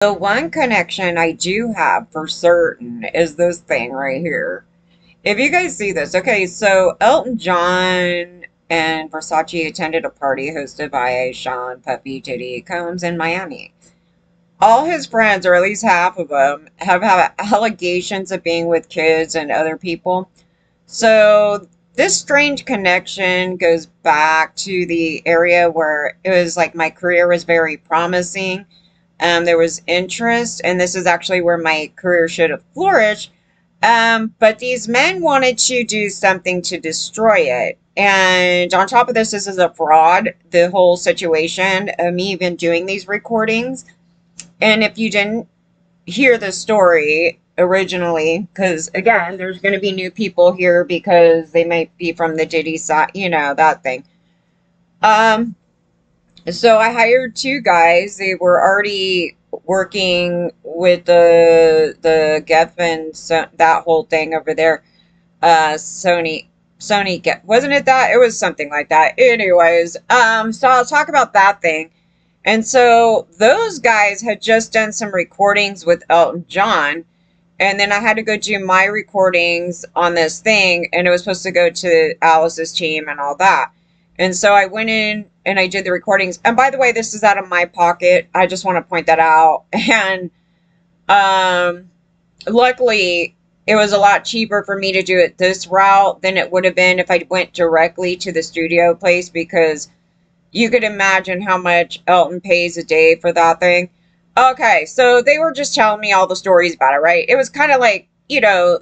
The one connection I do have for certain is this thing right here. If you guys see this, okay, so Elton John and Versace attended a party hosted by Sean Puffy Diddy Combs in Miami. All his friends, or at least half of them, have had allegations of being with kids and other people. So this strange connection goes back to the area where it was like my career was very promising. There was interest, and this is actually where my career should have flourished. But these men wanted to do something to destroy it. And on top of this is a fraud, the whole situation of me even doing these recordings. And if you didn't hear the story originally, because again, there's going to be new people here because they might be from the Diddy side, you know, that thing. Um, so I hired two guys. They were already working with the Geffen, so that whole thing over there. Sony wasn't it that? It was something like that. Anyways, so I'll talk about that thing. And so those guys had just done some recordings with Elton John, and then I had to go do my recordings on this thing, and it was supposed to go to Alice's team and all that. And so I went in and I did the recordings. And by the way, this is out of my pocket. I just want to point that out. And um, luckily, it was a lot cheaper for me to do it this route than it would have been if I went directly to the studio place, because you could imagine how much Elton pays a day for that thing. Okay, so they were just telling me all the stories about it, right? It was kind of like, you know,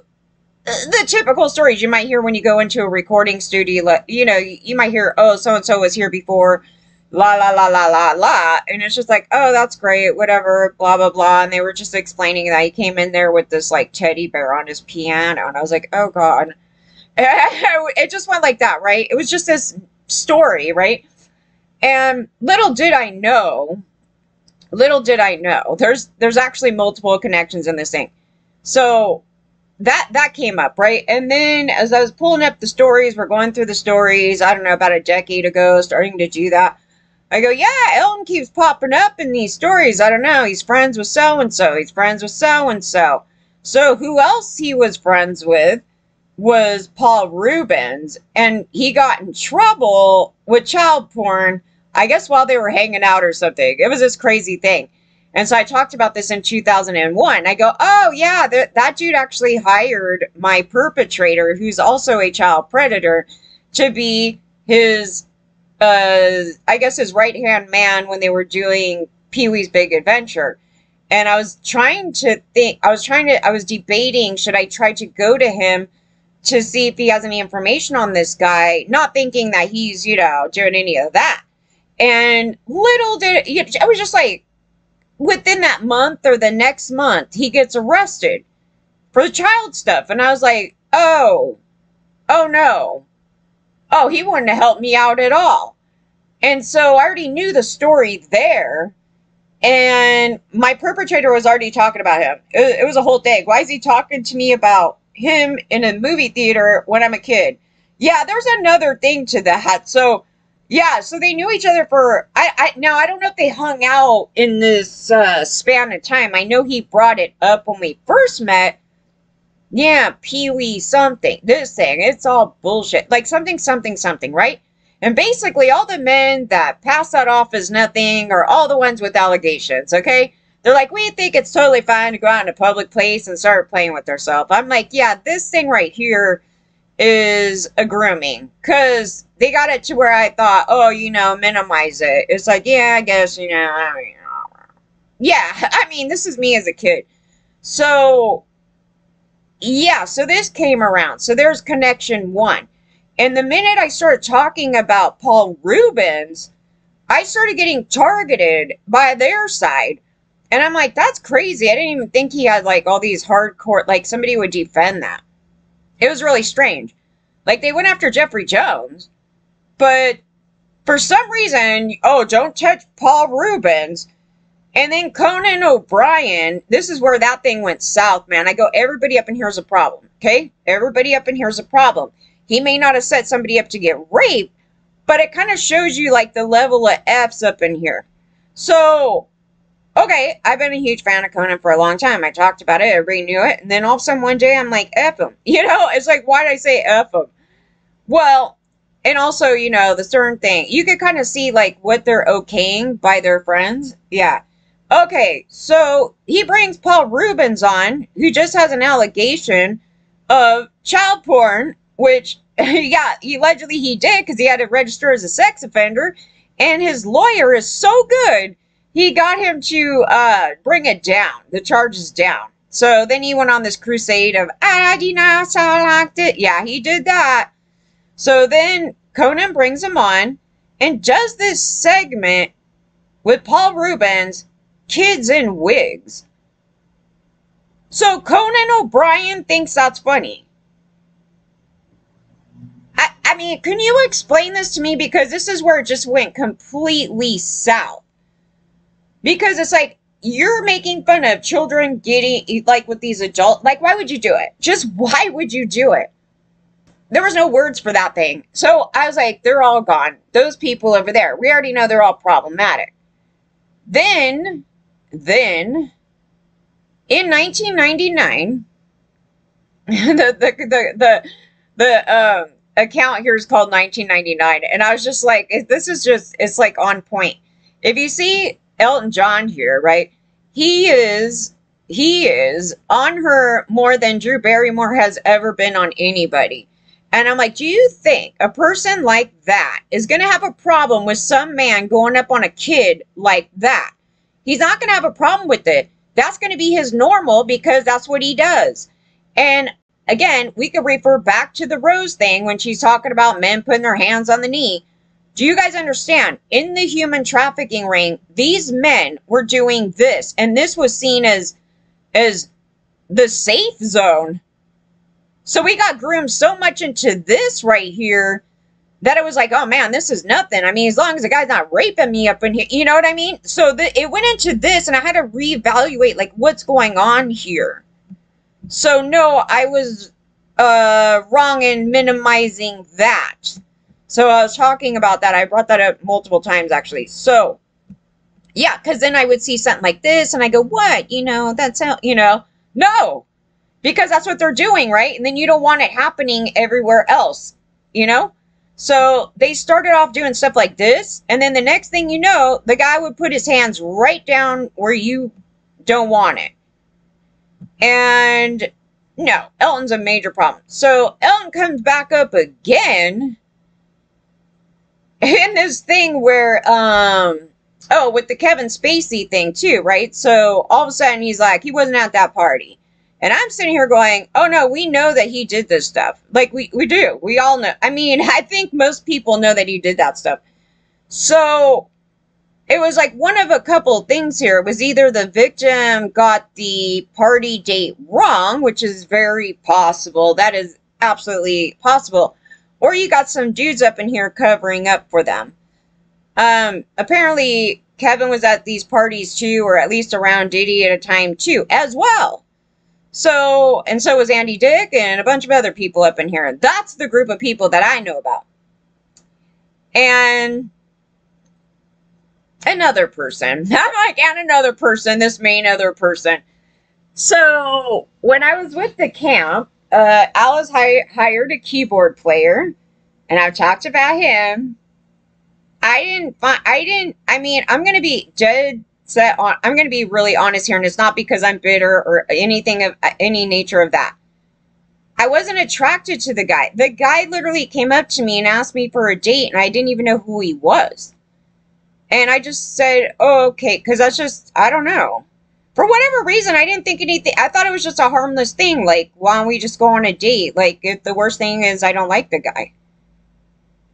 the typical stories you might hear when you go into a recording studio. You know, you might hear, oh, so and so was here before, la la la la la la, and it's just like, oh, that's great, whatever, blah blah blah. And they were just explaining that he came in there with this like teddy bear on his piano, and I was like, oh god. It just went like that, right? It was just this story, right? And little did I know, there's actually multiple connections in this thing. So that came up, right? And then as I was pulling up the stories, we're going through the stories, I don't know, about a decade ago, starting to do that. I go, yeah, Elton keeps popping up in these stories. I don't know, he's friends with so and so, he's friends with so and so. So who else he was friends with was Paul Rubens, and he got in trouble with child porn, I guess while they were hanging out or something. It was this crazy thing. And so I talked about this in 2001. I go, oh, yeah, that dude actually hired my perpetrator, who's also a child predator, to be his, I guess, his right-hand man when they were doing Pee-wee's Big Adventure. And I was trying to think, I was debating, should I try to go to him to see if he has any information on this guy, not thinking that he's, you know, doing any of that. And little did I was just like, within that month or the next month, he gets arrested for the child stuff. And I was like, oh no. Oh, he wouldn't have helped me out at all. And so I already knew the story there. And my perpetrator was already talking about him. It was a whole thing. Why is he talking to me about him in a movie theater when I'm a kid? Yeah, there's another thing to that. So yeah, so they knew each other for, now I don't know if they hung out in this span of time. I know he brought it up when we first met. Yeah, Pee-wee something, this thing, it's all bullshit. Like something, something, something, right? And basically all the men that pass that off as nothing are all the ones with allegations, okay? They're like, we think it's totally fine to go out in a public place and start playing with themselves. I'm like, yeah, this thing right here is a grooming, because they got it to where I thought, oh, you know, minimize it. It's like, yeah, I guess, you know, I mean, yeah, I mean, this is me as a kid. So, yeah, so this came around. So there's connection one. And the minute I started talking about Paul Rubens, I started getting targeted by their side. And I'm like, that's crazy. I didn't even think he had like all these hardcore, like somebody would defend that. It was really strange. Like, they went after Jeffrey Jones, but for some reason, oh, don't touch Paul Rubens. And then Conan O'Brien, this is where that thing went south, man. I go, everybody up in here is a problem, okay? Everybody up in here is a problem. He may not have set somebody up to get raped, but it kind of shows you, like, the level of F's up in here. So, Okay, I've been a huge fan of Conan for a long time. I talked about it, everybody knew it, and then all of a sudden one day I'm like, F him. It's like, why did I say F him? Well, and also, the certain thing, you could kind of see like what they're okaying by their friends. Yeah. Okay, so he brings Paul Rubens on, who just has an allegation of child porn, which, yeah, allegedly he did because he had to register as a sex offender, and his lawyer is so good, he got him to bring it down, the charges down. So then he went on this crusade of, I do not sound like it. Yeah, he did that. So then Conan brings him on and does this segment with Paul Rubens, kids in wigs. So Conan O'Brien thinks that's funny. I mean, can you explain this to me? Because this is where it just went completely south. Because it's like, you're making fun of children getting, like, with these adults. Like, why would you do it? Just why would you do it? There was no words for that thing. So I was like, they're all gone. Those people over there, we already know they're all problematic. Then, in 1999, the account here is called 1999, and I was just like, it's like on point. If you see Elton John here, right? He is on her more than Drew Barrymore has ever been on anybody. And I'm like, do you think a person like that is going to have a problem with some man going up on a kid like that? He's not going to have a problem with it. That's going to be his normal because that's what he does. And again, we could refer back to the Rose thing when she's talking about men putting their hands on the knee. Do you guys understand? In the human trafficking ring, these men were doing this, and this was seen as the safe zone. So we got groomed so much into this right here that it was like, oh man, this is nothing. I mean, as long as the guy's not raping me up in here, you know what I mean? So it went into this, and I had to reevaluate like what's going on here. So no, I was wrong in minimizing that. So I was talking about that. I brought that up multiple times, actually. So, yeah, because then I would see something like this, and I go, what? That's how, no. Because that's what they're doing, right? And then you don't want it happening everywhere else, So they started off doing stuff like this, and then the next thing you know, the guy would put his hands right down where you don't want it. And, no, Elton's a major problem. So Elton comes back up again in this thing where, with the Kevin Spacey thing too, right? So all of a sudden he's like, he wasn't at that party. And I'm sitting here going, oh no, we know that he did this stuff. Like we do. We all know. I mean, I think most people know that he did that stuff. So it was like one of a couple things here. It was either the victim got the party date wrong, which is very possible. That is absolutely possible. Or you got some dudes up in here covering up for them. Apparently, Kevin was at these parties too, or at least around Diddy at a time too, as well. So was Andy Dick and a bunch of other people up in here. That's the group of people that I know about. And another person. I'm like, and another person, this main other person. So, when I was with the camp, Alice hired a keyboard player, and I've talked about him. I'm going to be dead set on, I'm going to be really honest here, and it's not because I'm bitter or anything of any nature of that. I wasn't attracted to the guy. The guy literally came up to me and asked me for a date, and I didn't even know who he was. And I just said, oh, okay, because that's just, I don't know. For whatever reason, I didn't think anything. I thought it was just a harmless thing. Like, why don't we just go on a date? Like, if the worst thing is I don't like the guy.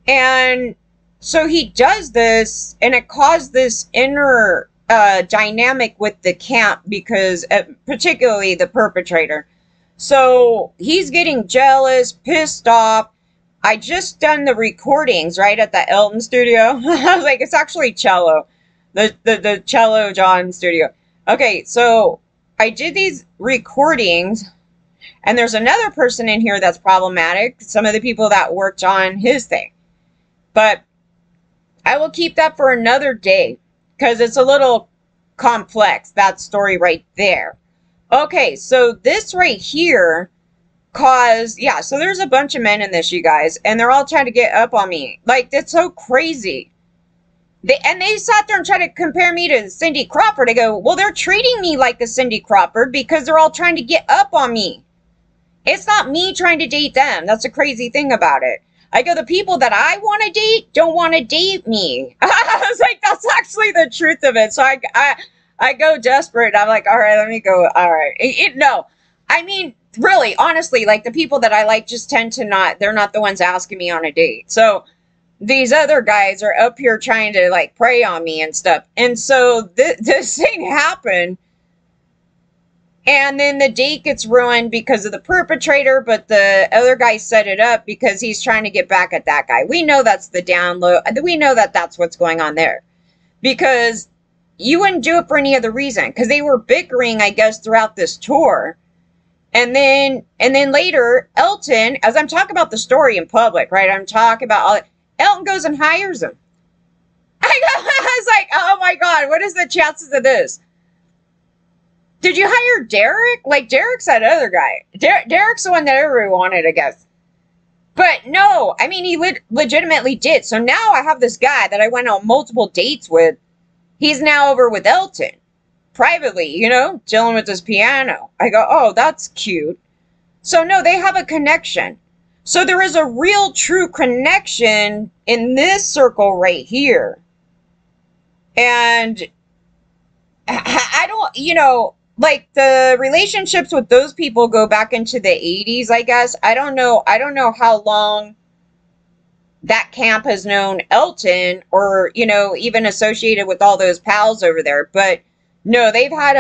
And so he does this, and it caused this inner dynamic with the camp because, particularly the perpetrator. So he's getting jealous, pissed off. I just done the recordings, right, at the Elton studio. I was like, it's actually cello. The cello John studio. Okay, so I did these recordings, and there's another person in here that's problematic. Some of the people that worked on his thing. But I will keep that for another day, because it's a little complex, that story right there. Okay, so this right here caused, yeah, so there's a bunch of men in this, you guys, and they're all trying to get up on me. Like, that's so crazy. They sat there and tried to compare me to Cindy Crawford. I go, well, they're treating me like a Cindy Crawford because they're all trying to get up on me. It's not me trying to date them. That's the crazy thing about it. I go, the people that I want to date don't want to date me. I was like, that's actually the truth of it. So I go desperate. I'm like, all right, let me go. All right. No, I mean, really, honestly, like the people that I like just tend to not, they're not the ones asking me on a date. So these other guys are up here trying to like prey on me and stuff. And so this thing happened. And then the date gets ruined because of the perpetrator, but the other guy set it up because he's trying to get back at that guy. We know that's the download. We know that that's what's going on there. Because you wouldn't do it for any other reason. Because they were bickering, I guess, throughout this tour. And then later, Elton, as I'm talking about the story in public, right? I'm talking about all. Elton goes and hires him. I was like, oh my God, what is the chances of this? Did you hire Derek? Like, Derek's that other guy. Derek's the one that everyone wanted, I guess. But no, I mean, he legitimately did. So now I have this guy that I went on multiple dates with. He's now over with Elton. Privately, you know, chilling with his piano. I go, oh, that's cute. So no, they have a connection. So there is a real true connection in this circle right here. And I don't, you know, like the relationships with those people go back into the 80s, I guess. I don't know how long that camp has known Elton or, you know, even associated with all those pals over there. But no, they've had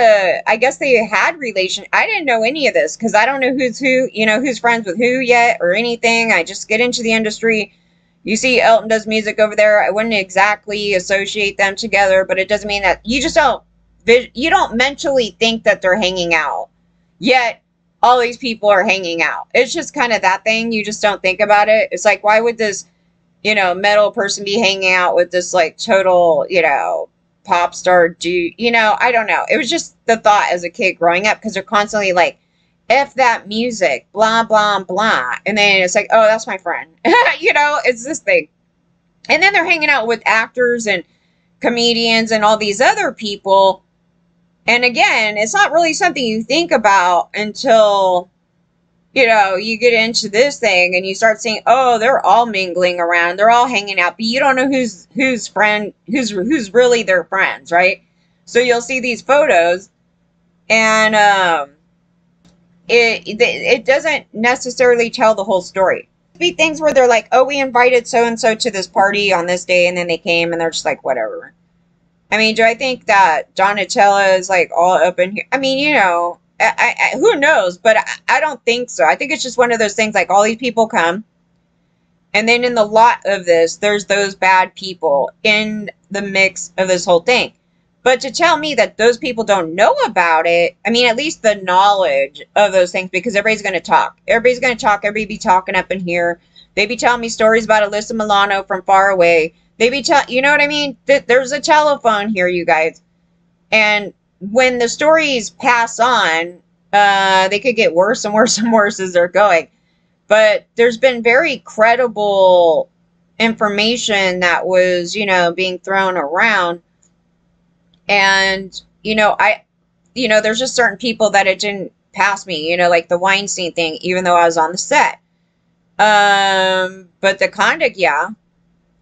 I guess they had relation. I didn't know any of this because I don't know who's who, you know, who's friends with who yet or anything. I just get into the industry. You see Elton does music over there. I wouldn't exactly associate them together, but it doesn't mean that you don't mentally think that they're hanging out. Yet all these people are hanging out. It's just kind of that thing. You just don't think about it. It's like, why would this, you know, metal person be hanging out with this like total, you know, pop star dude? You know, I don't know. It was just the thought as a kid growing up because they're constantly like, F that music, blah, blah, blah. And then it's like, oh, that's my friend. You know, it's this thing. And then they're hanging out with actors and comedians and all these other people. And again, it's not really something you think about until, you know, you get into this thing and you start seeing, oh, they're all mingling around. They're all hanging out. But you don't know who's really their friends, right? So you'll see these photos and it doesn't necessarily tell the whole story. Be things where they're like, oh, we invited so-and-so to this party on this day, and then they came, and they're just like, whatever. I mean, do I think that Donatella is like all up in here? I mean, you know, who knows? But I don't think so. I think it's just one of those things like all these people come, and then in the lot of this, there's those bad people in the mix of this whole thing. But to tell me that those people don't know about it, I mean, at least the knowledge of those things, because everybody's going to talk. Everybody's going to talk. Everybody be talking up in here. They be telling me stories about Alyssa Milano from far away. They be you know what I mean? There's a telephone here, you guys. And when the stories pass on, they could get worse and worse and worse as they're going. But there's been very credible information that was, you know, being thrown around. And, you know, there's just certain people that it didn't pass me, you know, like the Weinstein thing, even though I was on the set. But the conduct, yeah.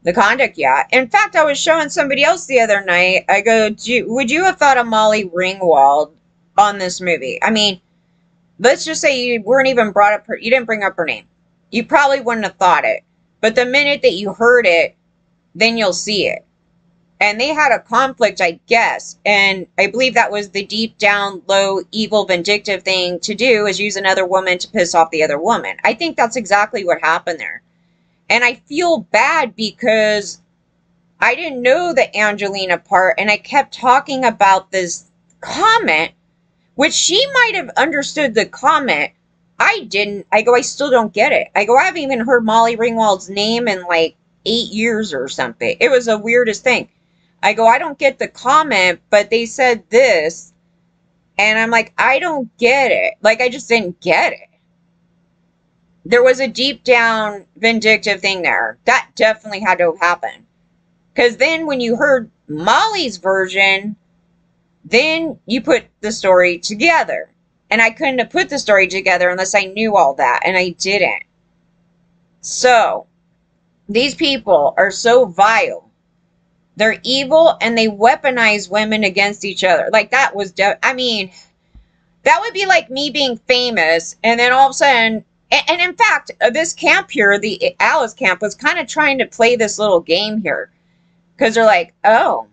The conduct, yeah. In fact, I was showing somebody else the other night. I go, would you have thought of Molly Ringwald on this movie? I mean, let's just say you weren't even brought up you didn't bring up her name. You probably wouldn't have thought it. But the minute that you heard it, then you'll see it. And they had a conflict, I guess. And I believe that was the deep down, low, evil, vindictive thing to do, is use another woman to piss off the other woman. I think that's exactly what happened there. And I feel bad because I didn't know the Angelina part. And I kept talking about this comment, which she might have understood the comment. I didn't. I go, I still don't get it. I go, I haven't even heard Molly Ringwald's name in like 8 years or something. It was the weirdest thing. I go, I don't get the comment, but they said this. And I'm like, I don't get it. Like, I just didn't get it. There was a deep down vindictive thing there. That definitely had to have happened. Because then when you heard Molly's version, then you put the story together. And I couldn't have put the story together unless I knew all that. And I didn't. So, these people are so vile. They're evil and they weaponize women against each other. Like, that was, I mean, that would be like me being famous and then all of a sudden, and in fact, this camp here, the Alice camp, was kind of trying to play this little game here. Because they're like, oh,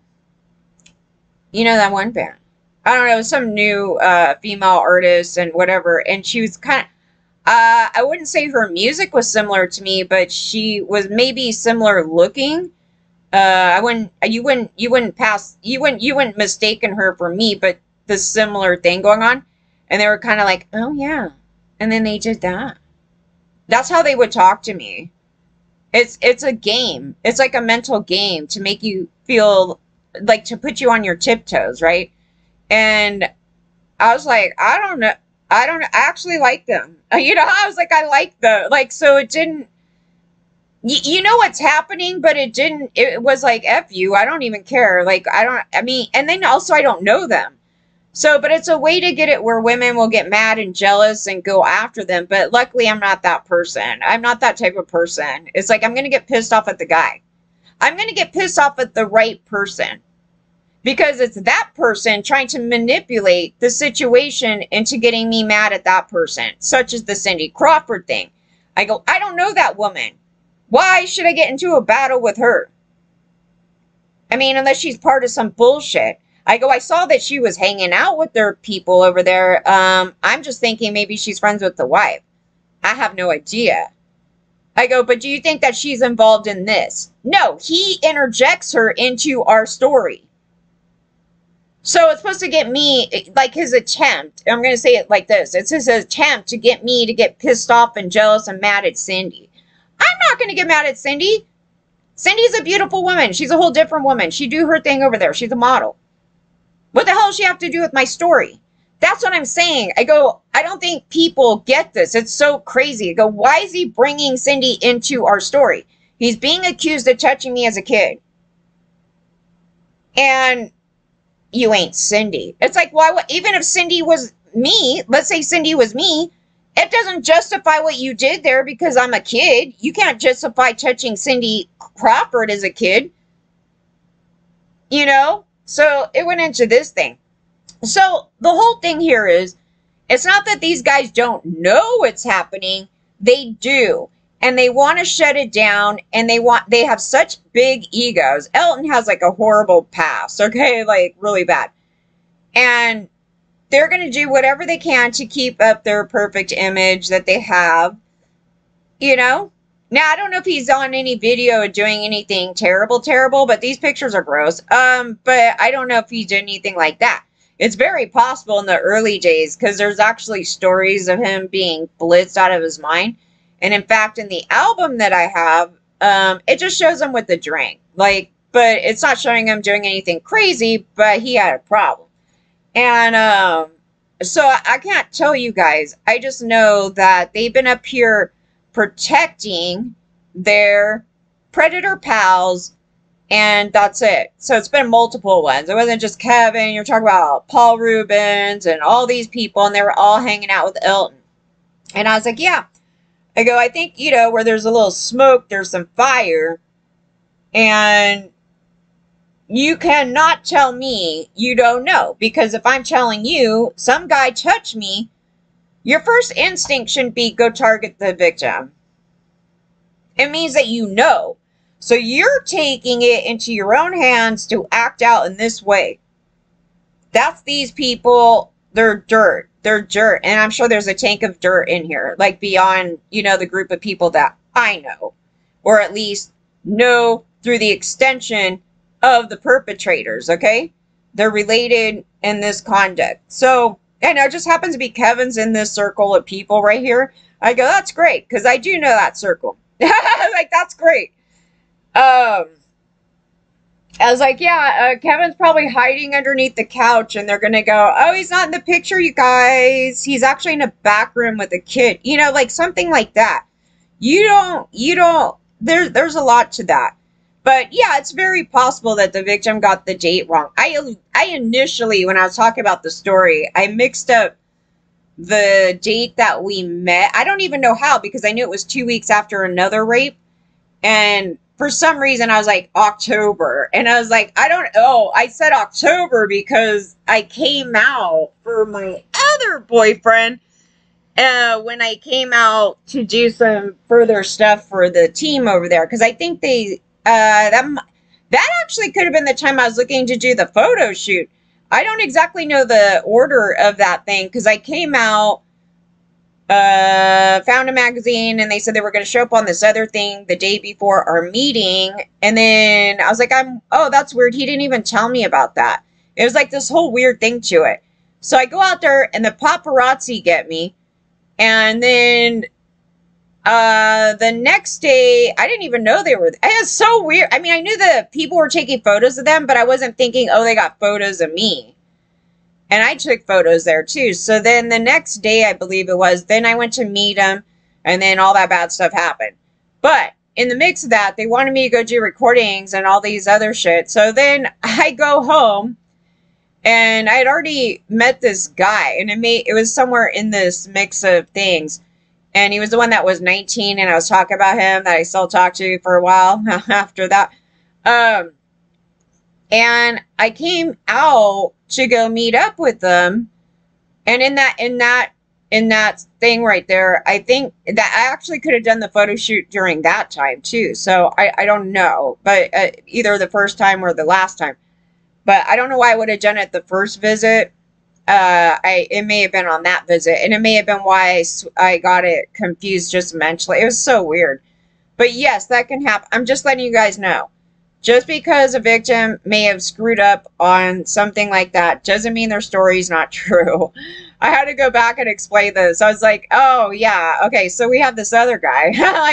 you know that one band? I don't know, some new female artist and whatever. And she was kind of, I wouldn't say her music was similar to me, but she was maybe similar looking. You wouldn't mistaken her for me, but the similar thing going on. And they were kind of like, oh yeah. And then they did that. That's how they would talk to me. It's a game. It's like a mental game to make you feel like, to put you on your tiptoes, right? And I was like, I don't know. I actually like them. You know, I was like, I like the, like, so it didn't, you know what's happening, but it didn't, it was like, F you, I don't even care. Like, I mean, and then also I don't know them. So, but it's a way to get it where women will get mad and jealous and go after them. But luckily, I'm not that person. I'm not that type of person. It's like, I'm going to get pissed off at the guy. I'm going to get pissed off at the right person. Because it's that person trying to manipulate the situation into getting me mad at that person. Such as the Cindy Crawford thing. I go, I don't know that woman. Why should I get into a battle with her? I mean, unless she's part of some bullshit. I go, I saw that she was hanging out with their people over there. I'm just thinking maybe she's friends with the wife. I have no idea. I go, but do you think that she's involved in this? No, he interjects her into our story. So it's supposed to get me, like his attempt, I'm going to say it like this. It's his attempt to get me to get pissed off and jealous and mad at Cindy. I'm not going to get mad at Cindy. Cindy's a beautiful woman. She's a whole different woman. She do her thing over there. She's a model. What the hell does she have to do with my story? That's what I'm saying. I go, I don't think people get this. It's so crazy. I go, why is he bringing Cindy into our story? He's being accused of touching me as a kid. And you ain't Cindy. It's like, why? Even if Cindy was me, let's say Cindy was me, it doesn't justify what you did there because I'm a kid. You can't justify touching Cindy Crawford as a kid. You know? So it went into this thing. So the whole thing here is, it's not that these guys don't know what's happening. They do. And they want to shut it down. And they have such big egos. Elton has like a horrible past. Okay? Like really bad. And they're going to do whatever they can to keep up their perfect image that they have. You know? Now, I don't know if he's on any video doing anything terrible, but these pictures are gross. But I don't know if he did anything like that. It's very possible in the early days because there's actually stories of him being blitzed out of his mind. And in fact, in the album that I have, it just shows him with the drink. Like, but it's not showing him doing anything crazy, but he had a problem. And so I can't tell you guys. I just know that they've been up here protecting their predator pals, and that's it. So it's been multiple ones. It wasn't just Kevin. You're talking about Paul Rubens and all these people, and they were all hanging out with Elton. And I was like, yeah. I go, I think, you know, where there's a little smoke, there's some fire. And you cannot tell me you don't know. Because if I'm telling you, some guy touched me, your first instinct shouldn't be go target the victim. It means that you know. So you're taking it into your own hands to act out in this way. That's these people. They're dirt. They're dirt. And I'm sure there's a tank of dirt in here. Like beyond, you know, the group of people that I know. Or at least know through the extension of the perpetrators. Okay? They're related in this conduct. So, and it just happens to be Kevin's in this circle of people right here. I go, that's great. Because I do know that circle. Like, that's great. I was like, yeah, Kevin's probably hiding underneath the couch, and they're gonna go, oh, he's not in the picture, you guys. He's actually in a back room with a kid. You know, like something like that. There's a lot to that. But yeah, it's very possible that the victim got the date wrong. I initially, when I was talking about the story, I mixed up the date that we met. I don't even know how, because I knew it was 2 weeks after another rape. And for some reason, I was like, October. And I was like, I don't know. I said October because I came out for my other boyfriend when I came out to do some further stuff for the team over there. Because I think that actually could have been the time I was looking to do the photo shoot. I don't exactly know the order of that thing, because I came out, found a magazine, and they said they were going to show up on this other thing the day before our meeting. And then I was like, oh, that's weird. He didn't even tell me about that. It was like this whole weird thing to it. So I go out there, and the paparazzi get me. And then the next day, I didn't even know they were. It was so weird. I mean, I knew the people were taking photos of them, but I wasn't thinking, oh, they got photos of me. And I took photos there too. So then the next day, I believe it was, then I went to meet them, and then all that bad stuff happened. But in the mix of that, they wanted me to go do recordings and all these other shit. So then I go home, and I had already met this guy, and it was somewhere in this mix of things. And he was the one that was 19, and I was talking about him, that I still talked to for a while after that. And I came out to go meet up with them. And in that thing right there, I think that I actually could have done the photo shoot during that time too. So I don't know, but either the first time or the last time. But I don't know why I would have done it the first visit. It may have been on that visit, and it may have been why I got it confused just mentally. It was so weird. But yes, that can happen. I'm just letting you guys know. Just because a victim may have screwed up on something like that doesn't mean their story's not true. I had to go back and explain this. I was like, oh, yeah, okay, so we have this other guy.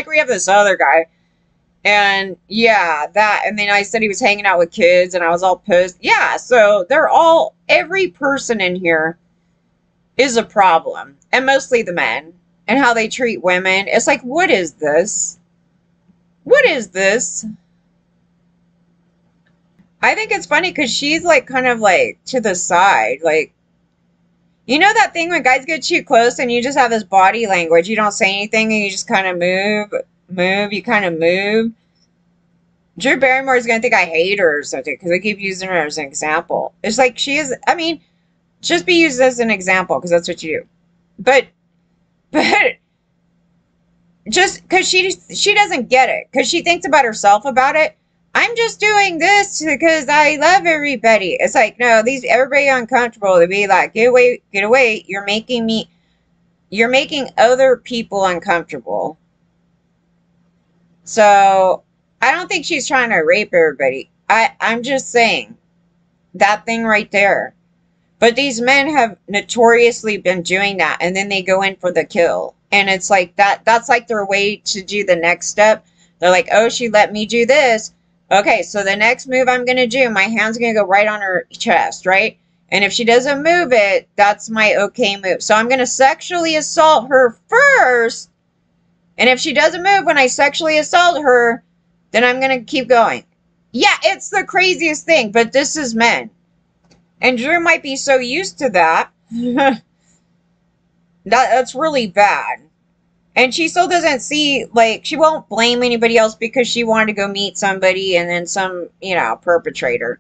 We have this other guy. And, yeah, that. And then I said he was hanging out with kids, and I was all pissed. Yeah, so every person in here is a problem. And mostly the men. And how they treat women. It's like, what is this? What is this? I think it's funny because she's like kind of like to the side. Like, you know that thing when guys get too close and you just have this body language. You don't say anything and you just kind of you kind of move. Drew Barrymore is going to think I hate her or something because I keep using her as an example. It's like she is, I mean, just be used as an example because that's what you do. But just because she doesn't get it, because she thinks about herself about it. I'm just doing this because I love everybody. It's like, no, everybody uncomfortable to be like, get away. You're making other people uncomfortable. So I don't think she's trying to rape everybody. I'm just saying that thing right there. But these men have notoriously been doing that, and then they go in for the kill. And it's like that's like their way to do the next step. They're like, oh, she let me do this. Okay, so the next move I'm going to do, my hand's going to go right on her chest, right? And if she doesn't move it, that's my okay move. So I'm going to sexually assault her first. And if she doesn't move when I sexually assault her, then I'm going to keep going. Yeah, it's the craziest thing, but this is men. And Drew might be so used to that. That's really bad. And she still doesn't see, like, she won't blame anybody else because she wanted to go meet somebody and then some, perpetrator.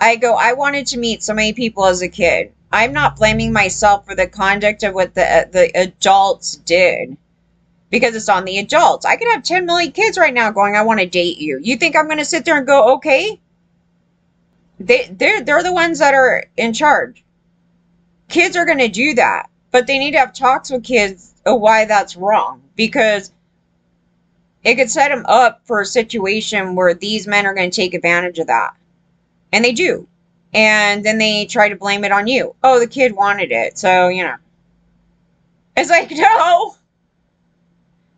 I wanted to meet so many people as a kid. I'm not blaming myself for the conduct of what the adults did. Because it's on the adults. I could have 10 million kids right now going, I want to date you. You think I'm going to sit there and go, okay? They're the ones that are in charge. Kids are going to do that. But they need to have talks with kids of why that's wrong, because it could set them up for a situation where these men are going to take advantage of that. And they do. And then they try to blame it on you. Oh, the kid wanted it. So, It's like, no.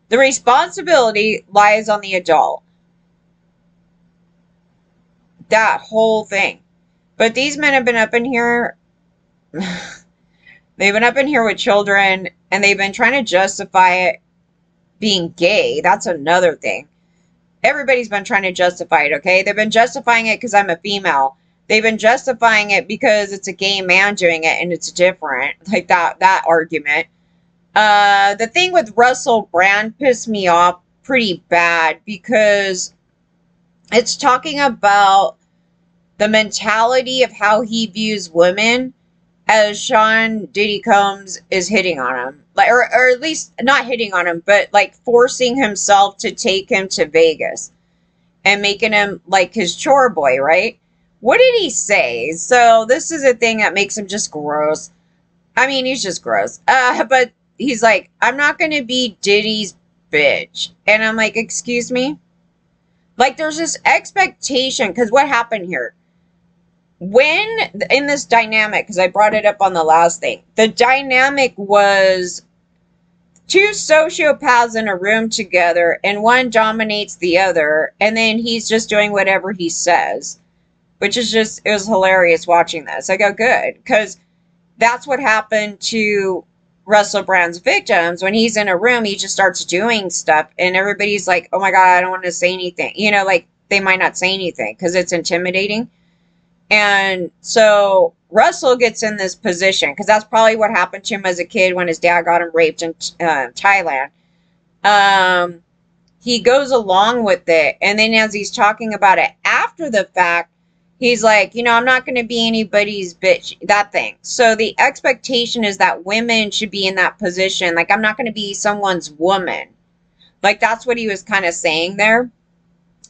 The responsibility lies on the adult. That whole thing. But these men have been up in here, they've been up in here with children, and they've been trying to justify it being gay. That's another thing. Everybody's been trying to justify it, okay? They've been justifying it because I'm a female. They've been justifying it because it's a gay man doing it and it's different. Like that argument. The thing with Russell Brand pissed me off pretty bad because it's talking about the mentality of how he views women as Sean Diddy Combs is hitting on him. Like, or at least not hitting on him, but like forcing himself to take him to Vegas and making him like his chore boy, right? What did he say? So this is a thing that makes him just gross. I mean, he's just gross. But he's like, I'm not going to be Diddy's bitch. And I'm like, excuse me? Like, there's this expectation, because what happened here? When, in this dynamic, because I brought it up on the last thing, the dynamic was two sociopaths in a room together, and one dominates the other, and then he's just doing whatever he says, which is just, it was hilarious watching this. I go, good, because that's what happened to Russell Brand's victims. When he's in a room, he just starts doing stuff, and everybody's like, oh my God, I don't want to say anything. You know, like, they might not say anything, because it's intimidating. And so Russell gets in this position, because that's probably what happened to him as a kid when his dad got him raped in Thailand. He goes along with it, and then as he's talking about it after the fact, he's like, you know, I'm not going to be anybody's bitch, that thing. So the expectation is that women should be in that position. Like, I'm not going to be someone's woman. Like, that's what he was kind of saying there.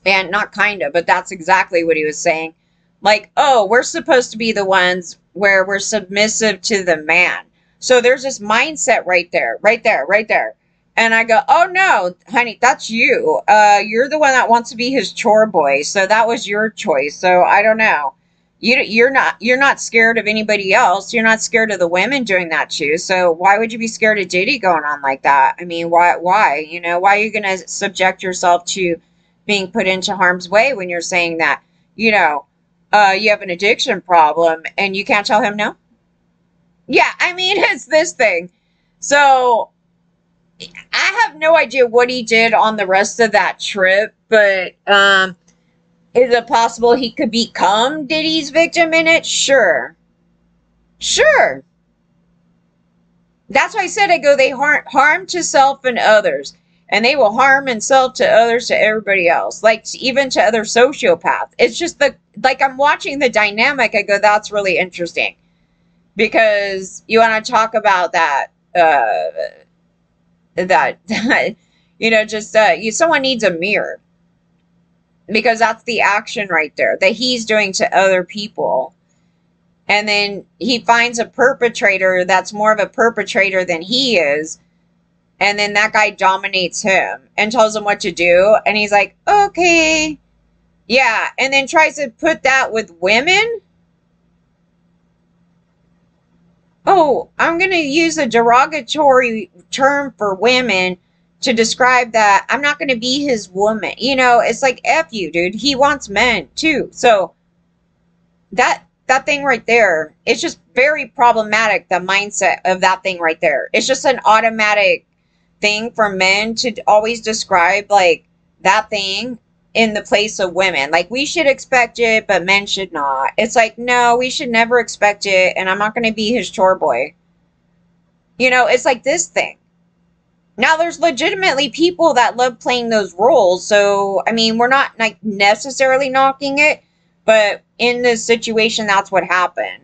And not kind of, but that's exactly what he was saying. Like, oh, we're supposed to be the ones where we're submissive to the man. So there's this mindset right there, right there, right there. And I go, oh no, honey, that's you. You're the one that wants to be his chore boy. So that was your choice. So I don't know. You're not scared of anybody else. You're not scared of the women doing that too. So why would you be scared of Diddy going on like that? I mean, why? You know, why are you going to subject yourself to being put into harm's way when you're saying that, you know, you have an addiction problem and you can't tell him no? Yeah, I mean, it's this thing. So I have no idea what he did on the rest of that trip, but is it possible he could become Diddy's victim in it? Sure. Sure. That's why I said, I go, they harm to self and others. And they will harm themselves to others, to everybody else. Like, even to other sociopaths. It's just like, I'm watching the dynamic. I go, that's really interesting. Because you want to talk about that, you know, just, someone needs a mirror. Because that's the action right there that he's doing to other people. And then he finds a perpetrator that's more of a perpetrator than he is. And then that guy dominates him and tells him what to do. And he's like, okay. Yeah. And then tries to put that with women. Oh, I'm going to use a derogatory term for women to describe that. I'm not going to be his woman. You know, it's like, F you, dude. He wants men too. So that thing right there, it's just very problematic, the mindset of that thing right there. It's just an automatic thing for men to always describe like that thing in the place of women. Like, we should expect it, but men should not. It's like, no, we should never expect it, and I'm not going to be his chore boy. You know, it's like this thing. Now, there's legitimately people that love playing those roles, so, I mean, we're not like necessarily knocking it, but in this situation, that's what happened.